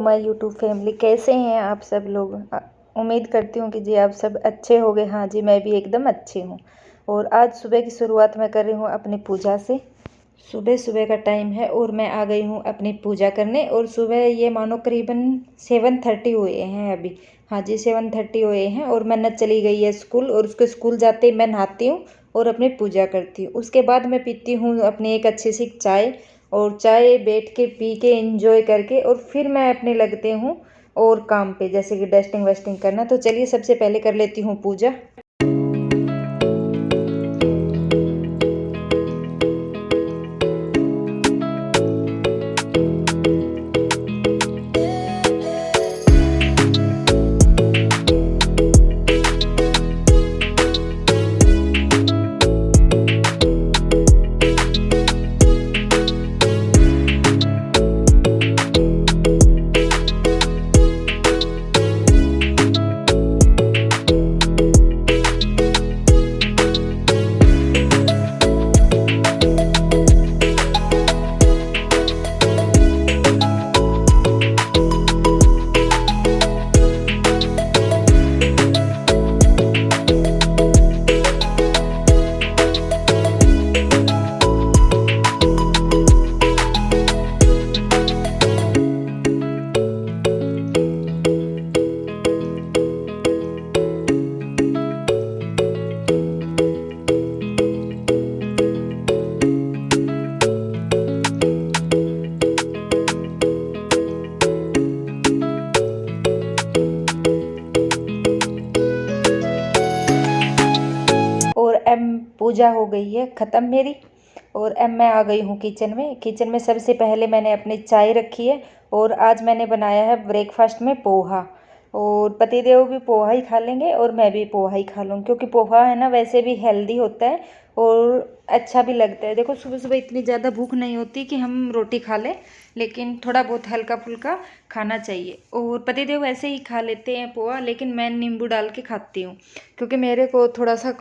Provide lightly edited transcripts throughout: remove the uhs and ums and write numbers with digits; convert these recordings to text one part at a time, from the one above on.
My YouTube family, कैसे हैं आप सब लोग। उम्मीद करती हूँ कि जी आप सब अच्छे होंगे। हाँ जी, मैं भी एकदम अच्छी हूँ। और आज सुबह की शुरुआत मैं कर रही हूँ अपनी पूजा से। सुबह सुबह का टाइम है और मैं आ गई हूँ अपनी पूजा करने। और सुबह ये मानो करीबन 7:30 हुए हैं अभी। हाँ जी, 7:30 हुए हैं और मन्नत चली गई है स्कूल। और उसके स्कूल जाते ही मैं नहाती हूँ और अपनी पूजा करती हूँ। उसके बाद मैं पीती हूँ अपनी एक अच्छी सी चाय। और चाय बैठ के पी के इंजॉय करके और फिर मैं अपने लगते हूँ और काम पे, जैसे कि डस्टिंग वस्टिंग करना। तो चलिए सबसे पहले कर लेती हूँ पूजा। और अब पूजा हो गई है ख़त्म मेरी। और अब मैं आ गई हूँ किचन में सबसे पहले मैंने अपनी चाय रखी है। और आज मैंने बनाया है ब्रेकफास्ट में पोहा। और पतिदेव भी पोहा ही खा लेंगे और मैं भी पोहा ही खा लूँगी, क्योंकि पोहा है ना वैसे भी हेल्दी होता है और अच्छा भी लगता है। देखो सुबह सुबह इतनी ज़्यादा भूख नहीं होती कि हम रोटी खा लें, लेकिन थोड़ा बहुत हल्का फुल्का खाना चाहिए। और पतिदेव ऐसे ही खा लेते हैं पोहा, लेकिन मैं नींबू डाल के खाती हूँ, क्योंकि मेरे को थोड़ा सा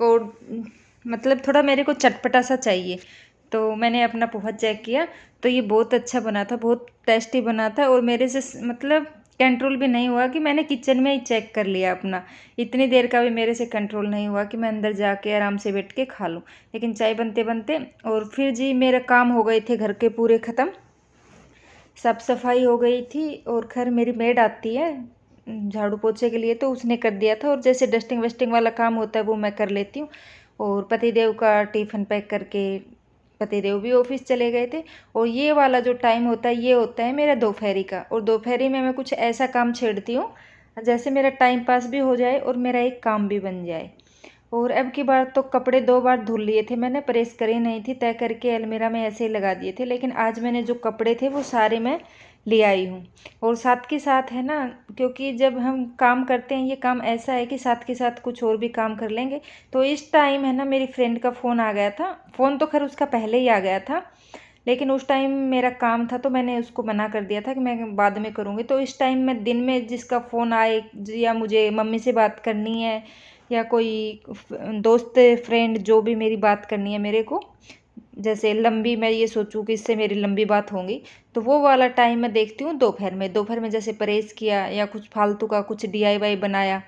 मतलब थोड़ा मेरे को चटपटा सा चाहिए। तो मैंने अपना पोहा चेक किया तो ये बहुत अच्छा बना था, बहुत टेस्टी बना था। और मेरे से मतलब कंट्रोल भी नहीं हुआ कि मैंने किचन में ही चेक कर लिया अपना। इतनी देर का भी मेरे से कंट्रोल नहीं हुआ कि मैं अंदर जाके आराम से बैठ के खा लूँ। लेकिन चाय बनते बनते और फिर जी मेरे काम हो गए थे घर के पूरे ख़त्म। साफ सफाई हो गई थी। और खैर मेरी मेड आती है झाड़ू पोछे के लिए, तो उसने कर दिया था। और जैसे डस्टिंग वस्टिंग वाला काम होता है वो मैं कर लेती हूँ। और पतिदेव का टिफ़िन पैक करके पतिदेव भी ऑफिस चले गए थे। और ये वाला जो टाइम होता है ये होता है मेरा दोपहरी का। और दोपहरी में मैं कुछ ऐसा काम छेड़ती हूँ जैसे मेरा टाइम पास भी हो जाए और मेरा एक काम भी बन जाए। और अब की बार तो कपड़े 2 बार धुल लिए थे मैंने, प्रेस करे नहीं थी, तय करके अलमीरा में ऐसे ही लगा दिए थे। लेकिन आज मैंने जो कपड़े थे वो सारे मैं ले आई हूँ। और साथ के साथ है ना, क्योंकि जब हम काम करते हैं ये काम ऐसा है कि साथ के साथ कुछ और भी काम कर लेंगे। तो इस टाइम है ना मेरी फ्रेंड का फ़ोन आ गया था। फ़ोन तो खैर उसका पहले ही आ गया था, लेकिन उस टाइम मेरा काम था तो मैंने उसको मना कर दिया था कि मैं बाद में करूँगी। तो इस टाइम में दिन में जिसका फ़ोन आए, या मुझे मम्मी से बात करनी है या कोई दोस्त फ्रेंड जो भी मेरी बात करनी है मेरे को, जैसे लंबी, मैं ये सोचूं कि इससे मेरी लंबी बात होगी, तो वो वाला टाइम मैं देखती हूँ दोपहर में जैसे प्रेस किया या कुछ फालतू का कुछ DIY बनाया,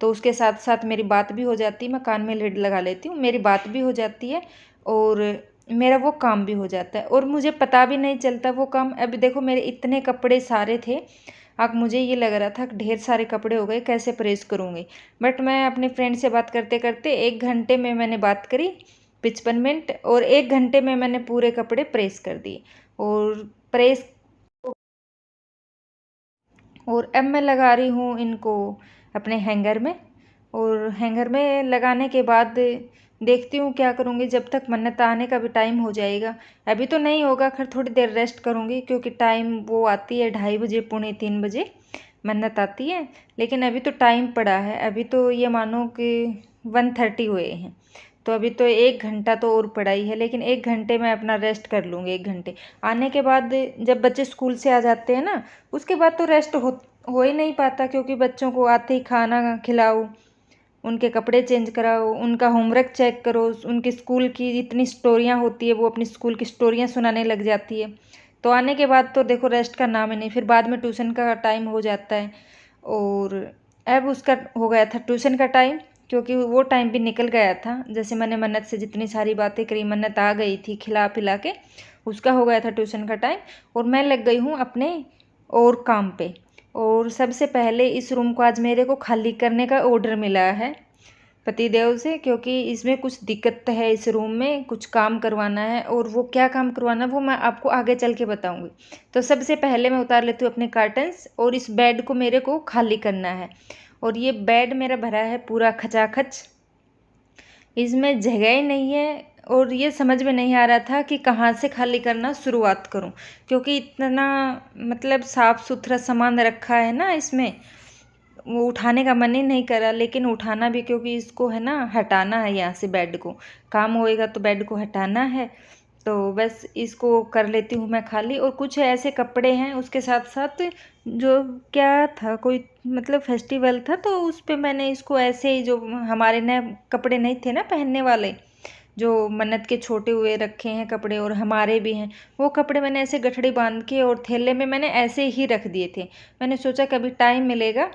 तो उसके साथ साथ मेरी बात भी हो जाती है। मैं कान में लीड लगा लेती हूँ, मेरी बात भी हो जाती है और मेरा वो काम भी हो जाता है। और मुझे पता भी नहीं चलता वो काम। अभी देखो मेरे इतने कपड़े सारे थे, अब मुझे ये लग रहा था कि ढेर सारे कपड़े हो गए, कैसे प्रेस करूँगी। बट मैं अपनी फ्रेंड से बात करते करते 1 घंटे में मैंने बात करी 55 मिनट, और 1 घंटे में मैंने पूरे कपड़े प्रेस कर दिए। और प्रेस और अब मैं लगा रही हूँ इनको अपने हैंगर में। और हैंगर में लगाने के बाद देखती हूँ क्या करूँगी, जब तक मन्नत आने का भी टाइम हो जाएगा। अभी तो नहीं होगा, खैर थोड़ी देर रेस्ट करूँगी, क्योंकि टाइम वो आती है 2:30 बजे, पौने 3 बजे मन्नत आती है। लेकिन अभी तो टाइम पड़ा है, अभी तो ये मानो कि 1:30 हुए हैं। तो अभी तो 1 घंटा तो और पड़ा ही है। लेकिन 1 घंटे में अपना रेस्ट कर लूँगी। 1 घंटे आने के बाद जब बच्चे स्कूल से आ जाते हैं ना, उसके बाद तो रेस्ट हो ही नहीं पाता, क्योंकि बच्चों को आते ही खाना खिलाओ, उनके कपड़े चेंज कराओ, उनका होमवर्क चेक करो, उनके स्कूल की इतनी स्टोरियाँ होती है, वो अपनी स्कूल की स्टोरियाँ सुनाने लग जाती है। तो आने के बाद तो देखो रेस्ट का नाम ही नहीं, फिर बाद में ट्यूशन का टाइम हो जाता है। और अब उसका हो गया था ट्यूशन का टाइम, क्योंकि वो टाइम भी निकल गया था। जैसे मैंने मन्नत से जितनी सारी बातें करी, मन्नत आ गई थी खिला पिला के, उसका हो गया था ट्यूशन का टाइम। और मैं लग गई हूँ अपने और काम पे। और सबसे पहले इस रूम को आज मेरे को खाली करने का ऑर्डर मिला है पतिदेव से, क्योंकि इसमें कुछ दिक्कत है, इस रूम में कुछ काम करवाना है। और वो क्या काम करवाना है वो मैं आपको आगे चल के बताऊंगी। तो सबसे पहले मैं उतार लेती हूँ अपने कार्टन्स, और इस बेड को मेरे को खाली करना है। और ये बेड मेरा भरा है पूरा खचाखच, इसमें जगह ही नहीं है। और ये समझ में नहीं आ रहा था कि कहाँ से खाली करना शुरुआत करूँ, क्योंकि इतना मतलब साफ़ सुथरा सामान रखा है ना इसमें, वो उठाने का मन ही नहीं करा। लेकिन उठाना भी, क्योंकि इसको है ना हटाना है यहाँ से, बेड को काम होएगा तो बेड को हटाना है। तो बस इसको कर लेती हूँ मैं खाली। और कुछ ऐसे कपड़े हैं उसके साथ साथ, जो क्या था, कोई मतलब फेस्टिवल था, तो उस पे मैंने इसको ऐसे ही, जो हमारे नए कपड़े नहीं थे ना पहनने वाले, जो मन्नत के छोटे हुए रखे हैं कपड़े और हमारे भी हैं, वो कपड़े मैंने ऐसे गठड़ी बांध के और थैले में मैंने ऐसे ही रख दिए थे। मैंने सोचा कभी टाइम मिलेगा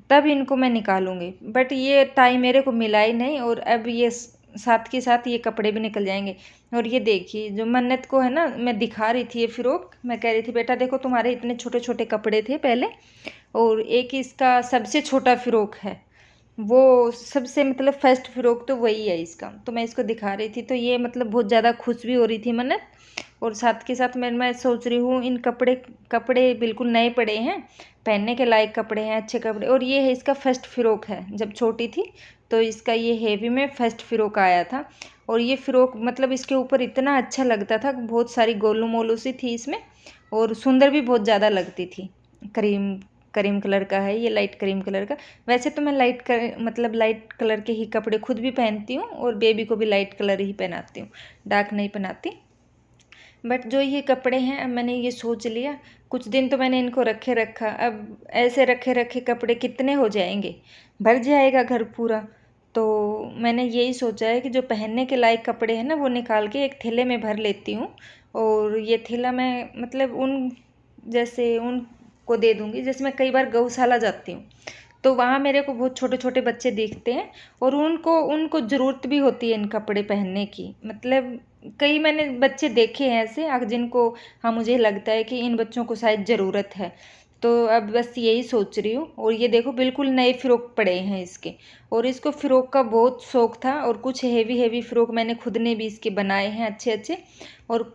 तब इनको मैं निकालूंगी, बट ये टाइम मेरे को मिला ही नहीं। और अब ये साथ के साथ ये कपड़े भी निकल जाएंगे। और ये देखिए, जो मन्नत को है ना मैं दिखा रही थी ये फ्रॉक, मैं कह रही थी बेटा देखो तुम्हारे इतने छोटे छोटे कपड़े थे पहले, और एक इसका सबसे छोटा फ्रॉक है, वो सबसे मतलब फर्स्ट फ्रॉक तो वही है इसका। तो मैं इसको दिखा रही थी, तो ये मतलब बहुत ज़्यादा खुश भी हो रही थी मन्नत। और साथ के साथ मैं सोच रही हूँ, इन कपड़े कपड़े बिल्कुल नए पड़े हैं, पहनने के लायक कपड़े हैं, अच्छे कपड़े। और ये है इसका फर्स्ट फ्रॉक है, जब छोटी थी तो इसका ये हेवी में फर्स्ट फ्रॉक आया था। और ये फ्रॉक मतलब इसके ऊपर इतना अच्छा लगता था, बहुत सारी गोलू मोलू सी थी इसमें, और सुंदर भी बहुत ज़्यादा लगती थी। क्रीम क्रीम कलर का है ये, लाइट क्रीम कलर का। वैसे तो मैं मतलब लाइट कलर के ही कपड़े खुद भी पहनती हूँ, और बेबी को भी लाइट कलर ही पहनाती हूँ, डार्क नहीं पहनाती। बट जो ये कपड़े हैं, अब मैंने ये सोच लिया, कुछ दिन तो मैंने इनको रखे रखा, अब ऐसे रखे रखे कपड़े कितने हो जाएंगे, भर जाएगा घर पूरा। तो मैंने यही सोचा है कि जो पहनने के लायक कपड़े हैं ना, वो निकाल के एक थैले में भर लेती हूँ। और ये थैला मैं मतलब जैसे उनको दे दूँगी। जैसे मैं कई बार गौशाला जाती हूँ, तो वहाँ मेरे को बहुत छोटे छोटे बच्चे दिखते हैं, और उनको उनको ज़रूरत भी होती है इन कपड़े पहनने की। मतलब कई मैंने बच्चे देखे हैं ऐसे, जिनको हाँ मुझे लगता है कि इन बच्चों को शायद ज़रूरत है। तो अब बस यही सोच रही हूँ। और ये देखो बिल्कुल नए फ़्रॉक पड़े हैं इसके, और इसको फ़्रॉक का बहुत शौक़ था, और कुछ हेवी हेवी फ़्रॉक मैंने खुद ने भी इसके बनाए हैं अच्छे अच्छे, और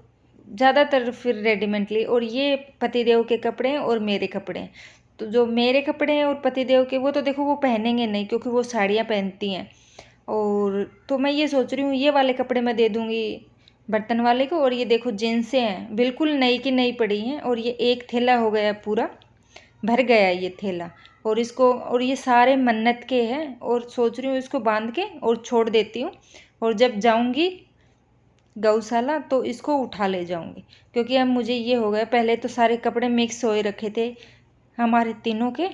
ज़्यादातर फिर रेडीमेड ली। और ये पतिदेव के कपड़े हैं और मेरे कपड़े हैं। तो जो मेरे कपड़े हैं और पतिदेव के, वो तो देखो वो पहनेंगे नहीं, क्योंकि वो साड़ियाँ पहनती हैं। और तो मैं ये सोच रही हूँ ये वाले कपड़े मैं दे दूँगी बर्तन वाले को। और ये देखो जींसें हैं, बिल्कुल नई की नई पड़ी हैं, और ये एक थैला हो गया पूरा, भर गया ये थैला। और इसको, और ये सारे मन्नत के हैं, और सोच रही हूँ इसको बांध के और छोड़ देती हूँ। और जब जाऊँगी गौशाला तो इसको उठा ले जाऊँगी, क्योंकि अब मुझे ये हो गया, पहले तो सारे कपड़े मिक्स होए रखे थे हमारे तीनों के,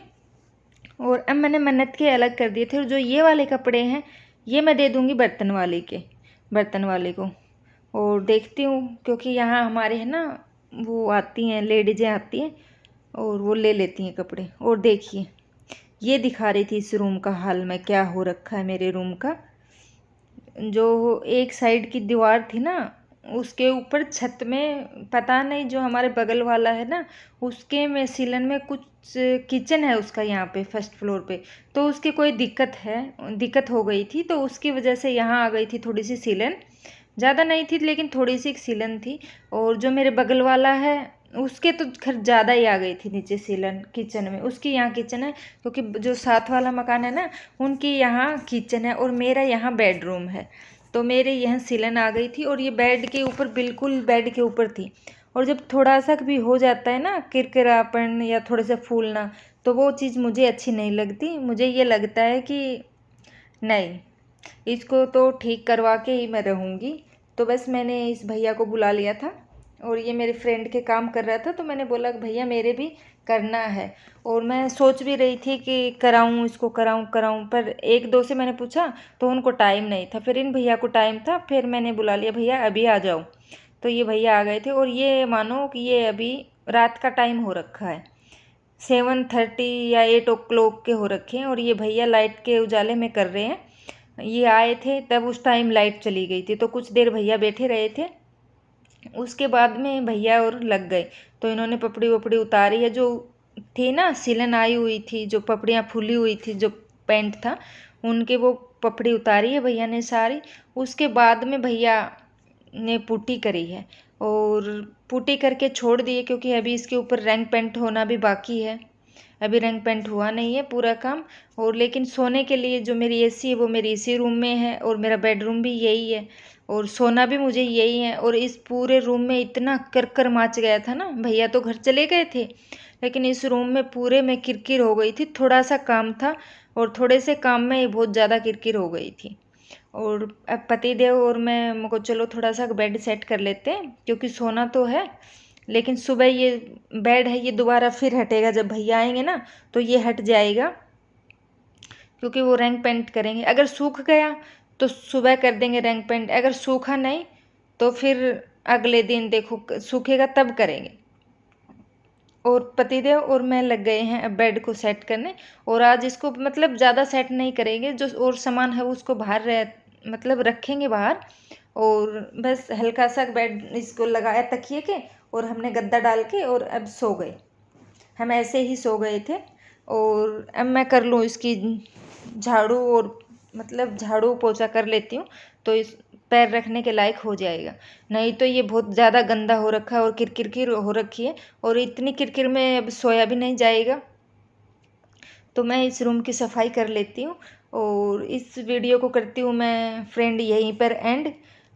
और अब मैंने मन्नत के अलग कर दिए थे। और जो ये वाले कपड़े हैं ये मैं दे दूँगी बर्तन वाले को। और देखती हूँ, क्योंकि यहाँ हमारे है ना वो आती हैं, लेडीजें आती हैं, और वो ले लेती हैं कपड़े। और देखिए ये दिखा रही थी इस रूम का हाल में, क्या हो रखा है मेरे रूम का। जो एक साइड की दीवार थी ना, उसके ऊपर छत में पता नहीं, जो हमारे बगल वाला है ना, उसके में सीलन में कुछ किचन है उसका, यहाँ पे फर्स्ट फ्लोर पे, तो उसकी कोई दिक्कत हो गई थी, तो उसकी वजह से यहाँ आ गई थी थोड़ी सी सीलन। ज़्यादा नहीं थी लेकिन थोड़ी सी एक सीलन थी। और जो मेरे बगल वाला है उसके तो खैर ज़्यादा ही आ गई थी नीचे सीलन किचन में, उसकी यहाँ किचन है, क्योंकि जो साथ वाला मकान है ना, उनकी यहाँ किचन है और मेरा यहाँ बेडरूम है। तो मेरे यहाँ सीलन आ गई थी, और ये बेड के ऊपर, बिल्कुल बेड के ऊपर थी। और जब थोड़ा सा भी हो जाता है ना किरकिरापन या थोड़े से फूलना, तो वो चीज़ मुझे अच्छी नहीं लगती। मुझे ये लगता है कि नहीं, इसको तो ठीक करवा के ही मैं रहूँगी। तो बस मैंने इस भैया को बुला लिया था, और ये मेरे फ्रेंड के काम कर रहा था, तो मैंने बोला कि भैया मेरे भी करना है। और मैं सोच भी रही थी कि कराऊँ इसको, कराऊँ, पर एक दो से मैंने पूछा तो उनको टाइम नहीं था, फिर इन भैया को टाइम था, फिर मैंने बुला लिया, भैया अभी आ जाओ। तो ये भैया आ गए थे और ये मानो कि ये अभी रात का टाइम हो रखा है, 7:30 या 8 o'clock के हो रखे हैं और ये भैया लाइट के उजाले में कर रहे हैं। ये आए थे तब उस टाइम लाइट चली गई थी, तो कुछ देर भैया बैठे रहे थे, उसके बाद में भैया और लग गए। तो इन्होंने पपड़ी वपड़ी उतारी है, जो थी ना सिलन आई हुई थी, जो पपड़ियाँ फूली हुई थी, जो पेंट था उनके वो पपड़ी उतारी है भैया ने सारी। उसके बाद में भैया ने पुट्टी करी है और पुट्टी करके छोड़ दी है, क्योंकि अभी इसके ऊपर रंग पेंट होना भी बाकी है, अभी रंग पेंट हुआ नहीं है पूरा काम। और लेकिन सोने के लिए जो मेरी एसी है वो मेरी इसी रूम में है और मेरा बेडरूम भी यही है और सोना भी मुझे यही है। और इस पूरे रूम में इतना करकर माच गया था ना, भैया तो घर चले गए थे, लेकिन इस रूम में पूरे में किरकिर हो गई थी। थोड़ा सा काम था और थोड़े से काम में ही बहुत ज़्यादा किरकिर हो गई थी। और अब पतिदेव और मैं मुझको चलो थोड़ा सा बेड सेट कर लेते हैं, क्योंकि सोना तो है, लेकिन सुबह ये बेड है ये दोबारा फिर हटेगा, जब भैया आएंगे ना तो ये हट जाएगा, क्योंकि वो रंग पेंट करेंगे। अगर सूख गया तो सुबह कर देंगे रंग पेंट, अगर सूखा नहीं तो फिर अगले दिन देखो सूखेगा तब करेंगे। और पतिदेव और मैं लग गए हैं अब बेड को सेट करने। और आज इसको मतलब ज़्यादा सेट नहीं करेंगे, जो और सामान है उसको बाहर मतलब रखेंगे बाहर, और बस हल्का सा बेड इसको लगाया तकिए के और हमने गद्दा डाल के और अब सो गए। हम ऐसे ही सो गए थे। और अब मैं कर लूँ इसकी झाड़ू, और मतलब झाड़ू पोछा कर लेती हूँ तो इस पैर रखने के लायक हो जाएगा। नहीं तो ये बहुत ज़्यादा गंदा हो रखा है और किरकिर हो रखी है, और इतनी किरकिर में अब सोया भी नहीं जाएगा। तो मैं इस रूम की सफाई कर लेती हूँ और इस वीडियो को करती हूँ मैं फ्रेंड यहीं पर एंड।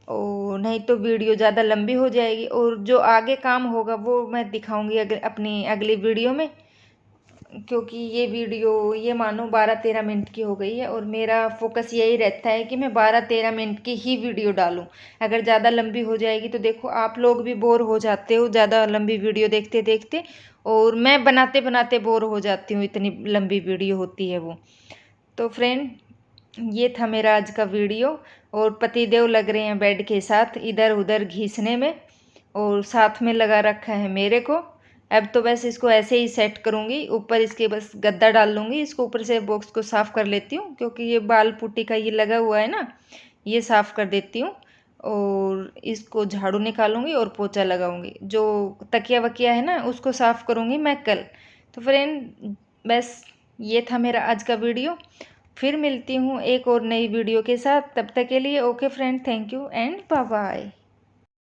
और नहीं तो वीडियो ज़्यादा लंबी हो जाएगी, और जो आगे काम होगा वो मैं दिखाऊंगी अपनी अगली वीडियो में, क्योंकि ये वीडियो ये मानो 12-13 मिनट की हो गई है और मेरा फोकस यही रहता है कि मैं 12-13 मिनट की ही वीडियो डालूं। अगर ज़्यादा लंबी हो जाएगी तो देखो आप लोग भी बोर हो जाते हो ज़्यादा लंबी वीडियो देखते देखते, और मैं बनाते बनाते बोर हो जाती हूँ, इतनी लंबी वीडियो होती है वो। तो फ्रेंड ये था मेरा आज का वीडियो, और पतिदेव लग रहे हैं बेड के साथ इधर उधर घिसने में, और साथ में लगा रखा है मेरे को। अब तो बस इसको ऐसे ही सेट करूँगी, ऊपर इसके बस गद्दा डाल लूँगी, इसको ऊपर से बॉक्स को साफ़ कर लेती हूँ, क्योंकि ये बाल पुट्टी का ये लगा हुआ है ना, ये साफ़ कर देती हूँ। और इसको झाड़ू निकालूंगी और पोछा लगाऊंगी, जो तकिया वकिया है ना उसको साफ़ करूँगी मैं कल। तो फ्रेंड बस ये था मेरा आज का वीडियो, फिर मिलती हूँ एक और नई वीडियो के साथ, तब तक के लिए okay friend, thank you and bye bye.